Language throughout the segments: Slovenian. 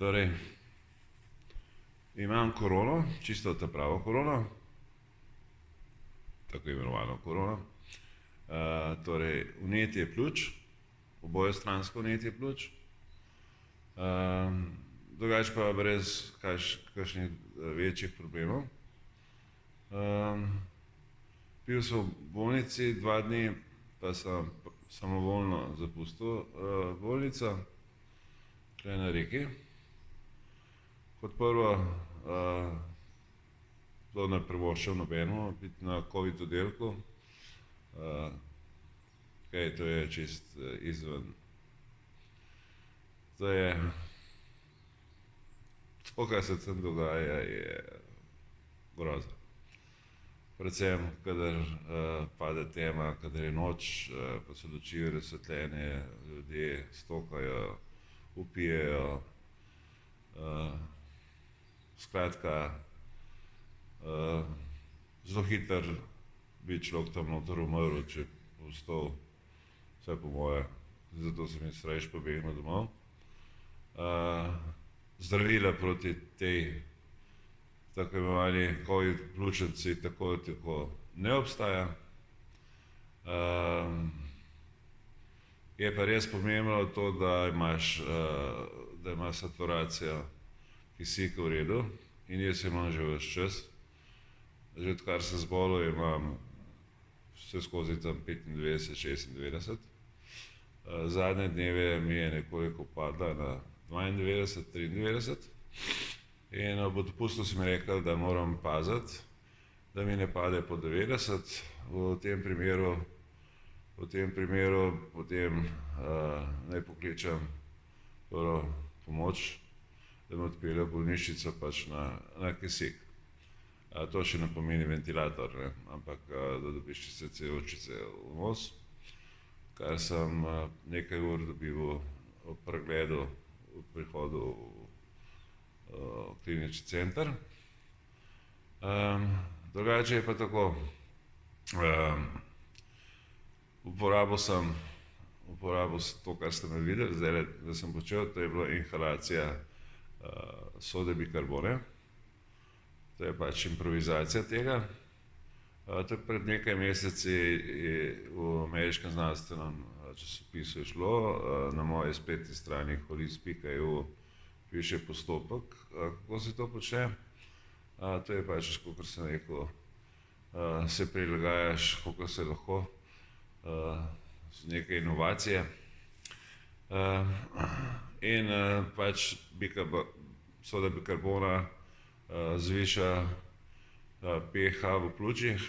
Torej, imam korono, čisto ta pravo korono, tako imenovano korono. Torej, vnetje pljuč, obojestransko vnetje pljuč, drugače pa brez kakšnih večjih problemov. Bil sem v bolnici 2 dni, pa sem samovoljno zapustil bolnico, tukaj na Reki. Kot prvo, to ne privoščim nobenemu biti na covid oddelku, kaj to je čist izven. To je, to, kar se tam dogaja, je groza. Predvsem, kadar pade tema, kadar je noč, pa so luči razsvetljene, ljudje stokajo, vpijejo. Skratka, zelo hitro bi človek tam noter umrl, če bi ostal, vsaj po moje, zato sem jaz rajši pobegnil domov. Zdravila proti tej tako imenovani covid pljučnici tako ali tako ne obstaja. Je pa res pomembno to, da ima saturacija kisika v redu, in jaz imam že ves čas. Že odkar sem zbolel, imam vse skozi tam 95, 96. Zadnje dneve mi je nekoliko padla na 92, 93. In ob dopustu so mi rekli, da moram paziti, da mi ne pade po 90. V tem primeru potem naj pokličem prvo pomoč, da me odpelje v bolnišnico pač na kisik. To še ne pomeni ventilator, ne, ampak da dobiš čiste cevovčice v nos, kar sem nekaj ur dobil v pregledu, v prihodu v klinični center. Drugače je pa tako, uporabil sem to, kar ste me videli, zdajle, da sem počel, to je bila inhalacija sode bikarbone. To je pač improvizacija tega. Tako pred nekaj meseci v ameriškem znanstvenem časopisu je šlo, na moji spletni strani holist.eu piše postopek, kako se to počne. To je pač, kakor sem rekel, se prilagajaš, kakor se lahko, z neke inovacije. In pač soda bikarbona zviša pH v pljučih,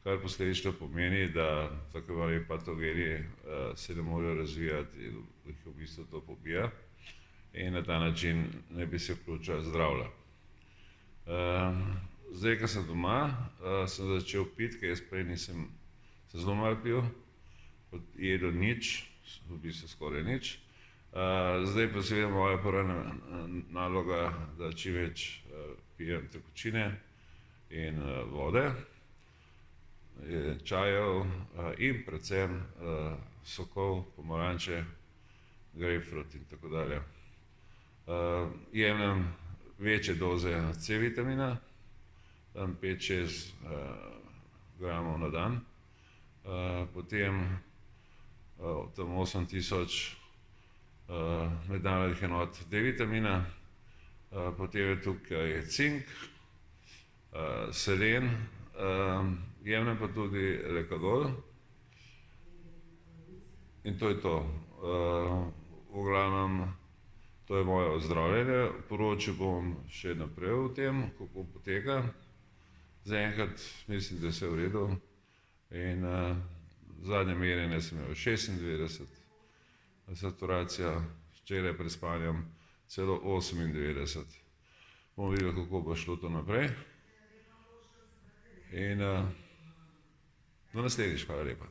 kar posledično pomeni, da tako imenovani patogeni se ne morejo razvijati in jih v bistvu to pobija. In na ta način naj bi se pljuča zdravila. Zdaj, ko sem doma, sem začel piti, ker jaz prej nisem, sem zelo malo pil, jedel nič, v bistvu skoraj nič. Zdaj pa seveda moja prva naloga, da čim več pijem tekočine in vode, čajev in predvsem sokov, pomaranče, grejpfrut in tako dalje. Jemljem večje doze C-vitamina, tam 5-6 gramov na dan, potem tam 8000 mednarodnih enot D-vitamina, potem je tukaj cink, selen, jemljem pa tudi lekadol in to je to. V glavnem, to je moje ozdravljenje, poročil bom še naprej o tem, kako poteka. Zaenkrat mislim, da je vse v redu in zadnje merjenje sem imel 96, saturacija, včeraj pred spanjem celo 98. Bomo videli, kako bo šlo to naprej. In do naslednjič, hvala lepa.